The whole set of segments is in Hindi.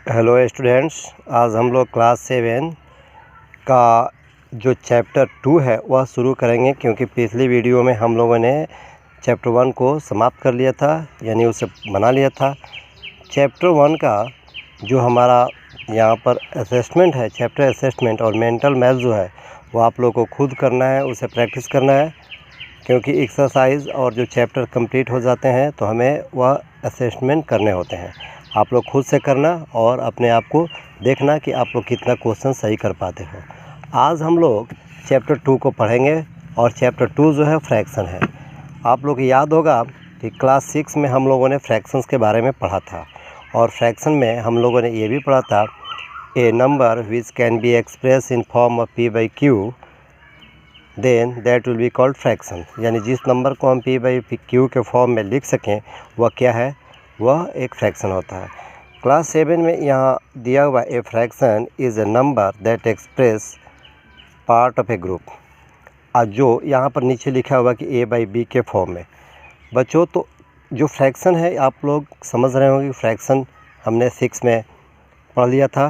हेलो स्टूडेंट्स, आज हम लोग क्लास 7 का जो चैप्टर 2 है वह शुरू करेंगे, क्योंकि पिछली वीडियो में हम लोगों ने चैप्टर 1 को समाप्त कर लिया था, यानी उसे बना लिया था। चैप्टर 1 का जो हमारा यहाँ पर असेसमेंट है, चैप्टर असेसमेंट और मेंटल मैथ जो है वो आप लोग को खुद करना है, उसे प्रैक्टिस करना है, क्योंकि एक्सरसाइज और जो चैप्टर कंप्लीट हो जाते हैं तो हमें वह असेसमेंट करने होते हैं। आप लोग खुद से करना और अपने आप को देखना कि आप लोग कितना क्वेश्चन सही कर पाते हो। आज हम लोग चैप्टर 2 को पढ़ेंगे और चैप्टर 2 जो है फ्रैक्शन है। आप लोग को याद होगा कि क्लास 6 में हम लोगों ने फ्रैक्शंस के बारे में पढ़ा था, और फ्रैक्शन में हम लोगों ने ये भी पढ़ा था, a number which can be express in form of p by q then that will be called fraction. यानी जिस नंबर को हम p by q के फॉर्म में लिख सकें वह क्या है, वह एक फ्रैक्शन होता है। क्लास 7 में यहाँ दिया हुआ a fraction is a number that express part of A group. आज जो यहाँ पर नीचे लिखा हुआ कि a by b के फॉर्म में। बच्चों, तो जो फ्रैक्शन है आप लोग समझ रहे होंगे, फ्रैक्शन हमने 6 में पढ़ लिया था।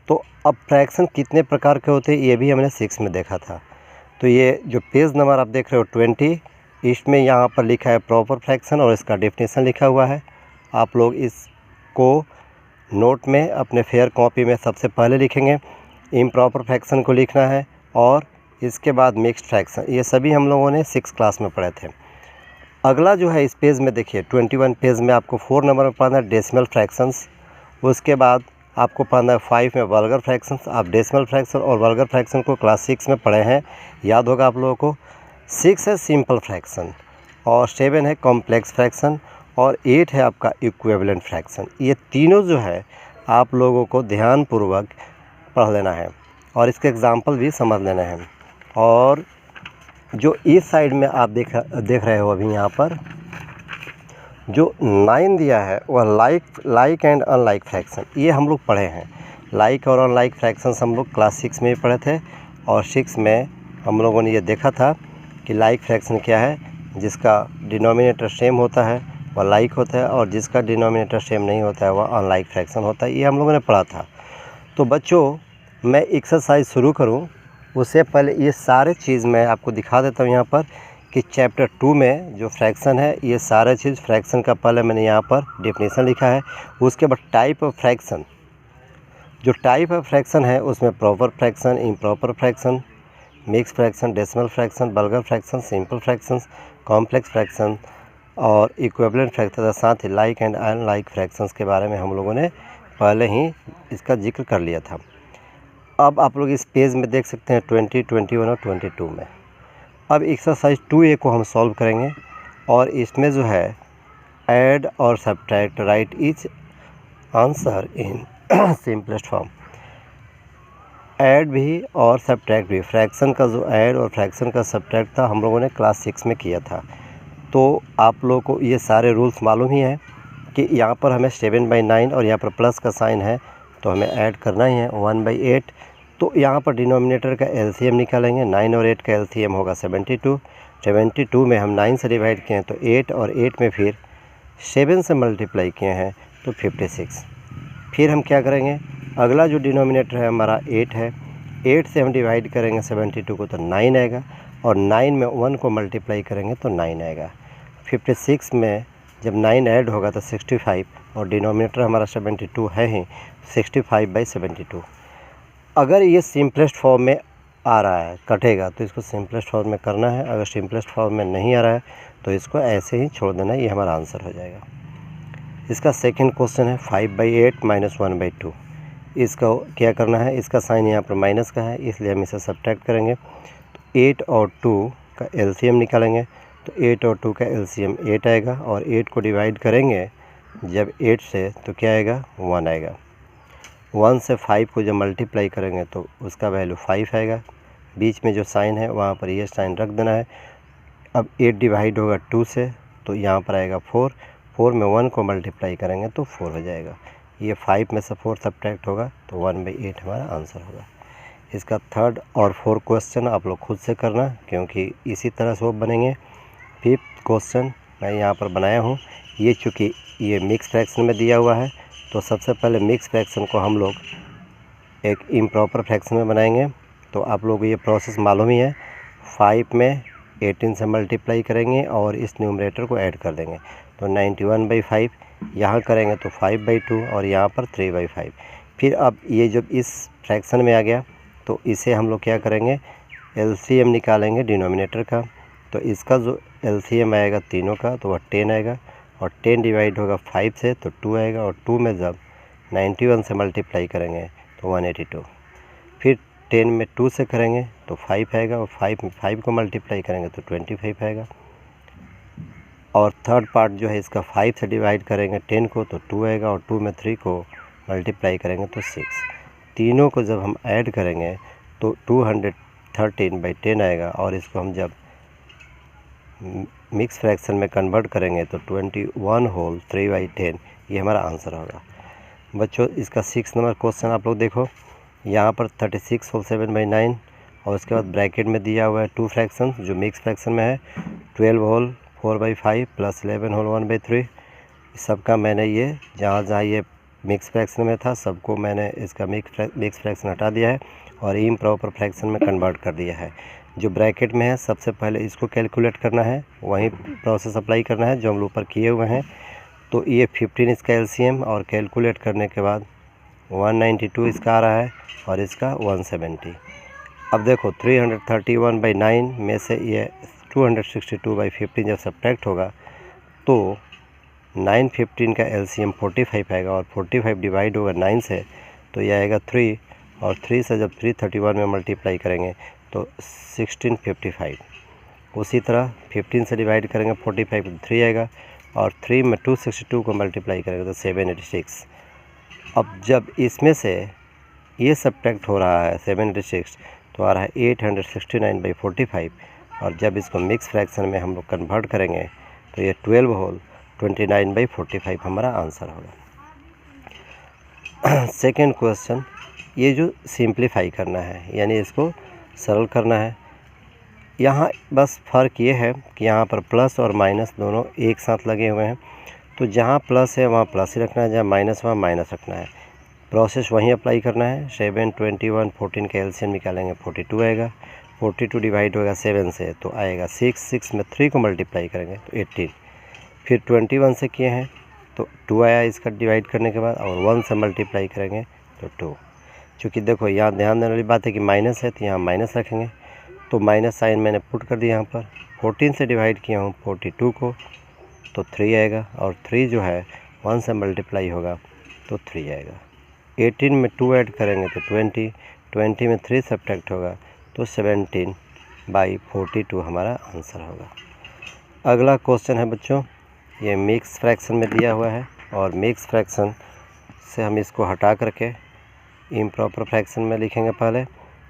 तो अब फ्रैक्शन कितने प्रकार के होते हैं ये भी हमने 6 में देखा था। तो ये जो पेज नंबर आप देख रहे हो 20, इसमें यहाँ पर लिखा है प्रॉपर फ्रैक्शन और इसका डेफिनेशन लिखा हुआ है। आप लोग इसको नोट में अपने फेयर कॉपी में सबसे पहले लिखेंगे। इम्प्रॉपर फ्रैक्शन को लिखना है और इसके बाद मिक्स्ड फ्रैक्शन। ये सभी हम लोगों ने 6 क्लास में पढ़े थे। अगला जो है इस पेज में देखिए 21 पेज में आपको 4 नंबर में पढ़ना है डेसिमल फ्रैक्शंस। उसके बाद आपको पढ़ना है 5 में वल्गर फ्रैक्शंस। आप डेसिमल फ्रैक्शन और वल्गर फ्रैक्शन को क्लास 6 में पढ़े हैं, याद होगा आप लोगों को। 6 है सिंपल फ्रैक्शन और 7 है कॉम्प्लेक्स फ्रैक्शन और 8 है आपका इक्विवेलेंट फ्रैक्शन। ये तीनों जो है आप लोगों को ध्यानपूर्वक पढ़ लेना है और इसके एग्जाम्पल भी समझ लेना है। और जो इस साइड में आप देख रहे हो अभी यहाँ पर जो 9 दिया है वह लाइक एंड अनलाइक फ्रैक्शन, ये हम लोग पढ़े हैं। लाइक और अनलाइक फ्रैक्शंस हम लोग क्लास 6 में भी पढ़े थे, और 6 में हम लोगों ने ये देखा था कि लाइक फ्रैक्शन क्या है, जिसका डिनोमिनेटर सेम होता है वह लाइक होता है और जिसका डिनोमिनेटर सेम नहीं होता है वह अनलाइक फ्रैक्शन होता है। ये हम लोगों ने पढ़ा था। तो बच्चों, मैं एक्सरसाइज शुरू करूं उससे पहले ये सारे चीज़ मैं आपको दिखा देता हूं यहाँ पर कि चैप्टर 2 में जो फ्रैक्शन है ये सारे चीज़ फ्रैक्शन का पहले मैंने यहाँ पर डेफिनेशन लिखा है। उसके बाद टाइप ऑफ फ्रैक्शन, जो टाइप ऑफ फ्रैक्शन है उसमें proper fraction, improper fraction, mix fraction, decimal fraction, vulgar fraction, simple fractions, complex fraction और इक्विवेलेंट फ्रैक्शन, साथ ही लाइक एंड अनलाइक फ्रैक्शंस के बारे में हम लोगों ने पहले ही इसका जिक्र कर लिया था। अब आप लोग इस पेज में देख सकते हैं 20, 21 और 22 में। अब एक्सरसाइज 2A को हम सॉल्व करेंगे और इसमें जो है ऐड और subtract, right each answer in simplest form. Add भी और सब्ट्रैक्ट भी, फ्रैक्शन का जो ऐड और फ्रैक्शन का सब्ट्रैक्ट था हम लोगों ने क्लास 6 में किया था। तो आप लोगों को ये सारे रूल्स मालूम ही हैं कि यहाँ पर हमें 7/9 और यहाँ पर प्लस का साइन है तो हमें ऐड करना ही है 1/8। तो यहाँ पर डिनोमिनेटर का एलसीएम निकालेंगे। 9 और 8 का एलसीएम होगा 72। 72 में हम 9 से डिवाइड किए हैं तो 8 और 8 में फिर 7 से मल्टीप्लाई किए हैं तो 56। फिर हम क्या करेंगे, अगला जो डिनोमिनेटर है हमारा 8 है। 8 से हम डिवाइड करेंगे 72 को तो 9 आएगा, और 9 में 1 को मल्टीप्लाई करेंगे तो 9 आएगा। 56 में जब 9 ऐड होगा तो 65, और डिनोमिनेटर हमारा 72 है ही, 65/72। अगर ये सिंपलेस्ट फॉर्म में आ रहा है, कटेगा, तो इसको सिंपलेस्ट फॉर्म में करना है। अगर सिंपलेस्ट फॉर्म में नहीं आ रहा है तो इसको ऐसे ही छोड़ देना है, ये हमारा आंसर हो जाएगा। इसका सेकंड क्वेश्चन है 5/8 - 1/2। इसका क्या करना है, इसका साइन यहाँ पर माइनस का है इसलिए हम इसे सब्ट्रैक्ट करेंगे। तो 8 और 2 का एलसीएम निकालेंगे तो 8 और 2 का एलसीएम 8 आएगा, और 8 को डिवाइड करेंगे जब 8 से तो क्या आएगा, 1 आएगा। 1 से 5 को जब मल्टीप्लाई करेंगे तो उसका वैल्यू 5 आएगा। बीच में जो साइन है वहाँ पर ये साइन रख देना है। अब 8 डिवाइड होगा 2 से तो यहाँ पर आएगा 4। 4 में 1 को मल्टीप्लाई करेंगे तो 4 हो जाएगा। ये 5 में से 4 सब्ट्रैक्ट होगा तो 1/8 हमारा आंसर होगा। इसका थर्ड और फोर्थ क्वेश्चन आप लोग खुद से करना, क्योंकि इसी तरह से वो बनेंगे। फिफ्थ क्वेश्चन मैं यहाँ पर बनाया हूँ, ये चूँकि ये मिक्स फ्रैक्शन में दिया हुआ है तो सबसे पहले मिक्स फ्रैक्शन को हम लोग एक इम्प्रॉपर फ्रैक्शन में बनाएंगे। तो आप लोगों को ये प्रोसेस मालूम ही है। 5 में 18 से मल्टीप्लाई करेंगे और इस न्यूमरेटर को ऐड कर देंगे। तो 91/5 यहाँ करेंगे तो 5/2 और यहाँ पर 3/5। फिर अब ये जब इस फ्रैक्शन में आ गया तो इसे हम लोग क्या करेंगे, एलसीएम निकालेंगे डिनोमिनेटर का। तो इसका जो एलसीएम आएगा तीनों का तो वह 10 आएगा और 10 डिवाइड होगा 5 से तो 2 आएगा और 2 में जब 91 से मल्टीप्लाई करेंगे तो 182। फिर 10 में 2 से करेंगे तो 5 आएगा और 5 में 5 को मल्टीप्लाई करेंगे तो 25 आएगा। और थर्ड पार्ट जो है इसका 5 से डिवाइड करेंगे 10 को तो 2 आएगा और 2 में 3 को मल्टीप्लाई करेंगे तो 6। तीनों को जब हम ऐड करेंगे तो 213/10 आएगा और इसको हम जब मिक्स फ्रैक्शन में कन्वर्ट करेंगे तो 21 होल 3/10 ये हमारा आंसर होगा। बच्चों इसका 6 नंबर क्वेश्चन आप लोग देखो, यहाँ पर 36 होल 7/9 और उसके बाद ब्रैकेट में दिया हुआ है 2 फ्रैक्शन जो मिक्स फ्रैक्शन में है, 12 होल 4/5 प्लस 11 होल 1/3। सबका मैंने ये जहाँ ये मिक्स फ्रैक्शन में था सबको मैंने इसका मिक्स फ्रैक्शन हटा दिया है और इम्प्रॉपर फ्रैक्शन में कन्वर्ट कर दिया है। जो ब्रैकेट में है सबसे पहले इसको कैलकुलेट करना है, वहीं प्रोसेस अप्लाई करना है जो हम ऊपर किए हुए हैं। तो ये 15 इसका एलसीएम और कैलकुलेट करने के बाद 192 इसका आ रहा है और इसका 170। अब देखो 331/9 में से ये 262/15 जब सब्ट्रैक्ट होगा तो 915 का एलसीएम 45 आएगा और 45 डिवाइड होगा 9 से तो ये आएगा 3 और 3 से जब 331 में मल्टीप्लाई करेंगे तो 1655। उसी तरह 15 से डिवाइड करेंगे 45 तो 3 आएगा और 3 में 262 को मल्टीप्लाई करेंगे तो 786। अब जब इसमें से ये सब्ट्रैक्ट हो रहा है 786 तो आ रहा है 869/45 और जब इसको मिक्स फ्रैक्शन में हम लोग कन्वर्ट करेंगे तो ये 12 होल 29/45 हमारा आंसर होगा। सेकेंड क्वेश्चन, ये जो सिंप्लीफाई करना है यानी इसको सरल करना है। यहाँ बस फ़र्क ये है कि यहाँ पर प्लस और माइनस दोनों एक साथ लगे हुए हैं। तो जहाँ प्लस है वहाँ प्लस ही रखना है, जहाँ माइनस वहाँ माइनस रखना है। प्रोसेस वहीं अप्लाई करना है। 7, 21, 14 का एलसीएम निकालेंगे 42 आएगा। 42 डिवाइड होगा 7 से तो आएगा 6। 6 में 3 को मल्टीप्लाई करेंगे तो 18। फिर 21 से किए हैं तो 2 आया इसका डिवाइड करने के बाद और 1 से मल्टीप्लाई करेंगे तो 2। चूँकि देखो यहाँ ध्यान देने वाली बात है कि माइनस है तो यहाँ माइनस रखेंगे तो माइनस साइन मैंने पुट कर दिया यहाँ पर। 14 से डिवाइड किया हूँ 42 को तो 3 आएगा और 3 जो है 1 से मल्टीप्लाई होगा तो 3 आएगा। 18 में 2 ऐड करेंगे तो 20, 20 में 3 सब्ट्रैक्ट होगा तो 17/42 हमारा आंसर होगा। अगला क्वेश्चन है बच्चों, ये मिक्स फ्रैक्शन में दिया हुआ है और मिक्स फ्रैक्शन से हम इसको हटा करके इम्प्रॉपर फ्रैक्शन में लिखेंगे। पहले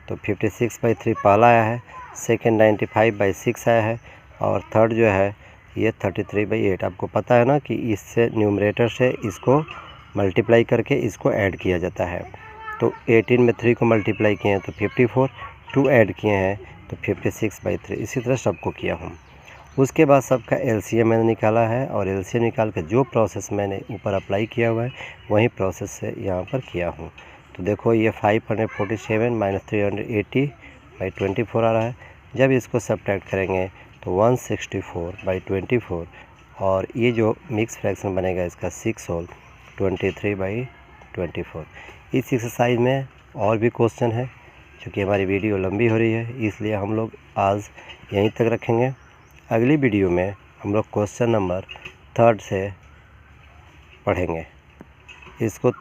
तो 56/3 पहला आया है, सेकेंड 95/6 आया है और थर्ड जो है ये 33/8। आपको पता है ना कि इससे न्यूमरेटर से इसको मल्टीप्लाई करके इसको ऐड किया जाता है। तो 18 में 3 को मल्टीप्लाई किए हैं तो 54, 2 ऐड किए हैं तो 56/3। इसी तरह सबको किया हूँ। उसके बाद सबका एलसीएम मैंने निकाला है और एलसीएम निकाल के जो प्रोसेस मैंने ऊपर अप्लाई किया हुआ है वही प्रोसेस से यहाँ पर किया हूँ। तो देखो ये 547 - 380/24 आ रहा है। जब इसको सब्ट्रैक्ट करेंगे तो 164/24 और ये जो मिक्स फ्रैक्शन बनेगा इसका 6 होल 23/24। इस एक्सरसाइज में और भी क्वेश्चन है। क्योंकि हमारी वीडियो लंबी हो रही है इसलिए हम लोग आज यहीं तक रखेंगे। अगली वीडियो में हम लोग क्वेश्चन नंबर 3 से पढ़ेंगे। इसको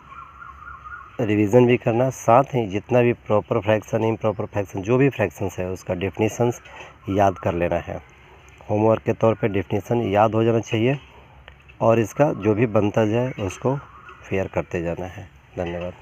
रिवीजन भी करना, साथ ही जितना भी प्रॉपर फ्रैक्शन इम्प्रॉपर फ्रैक्शन जो भी फ्रैक्शंस है उसका डेफिनेशंस याद कर लेना है। होमवर्क के तौर पे डेफिनेशन याद हो जाना चाहिए और इसका जो भी बनता जाए उसको फेयर करते जाना है। धन्यवाद।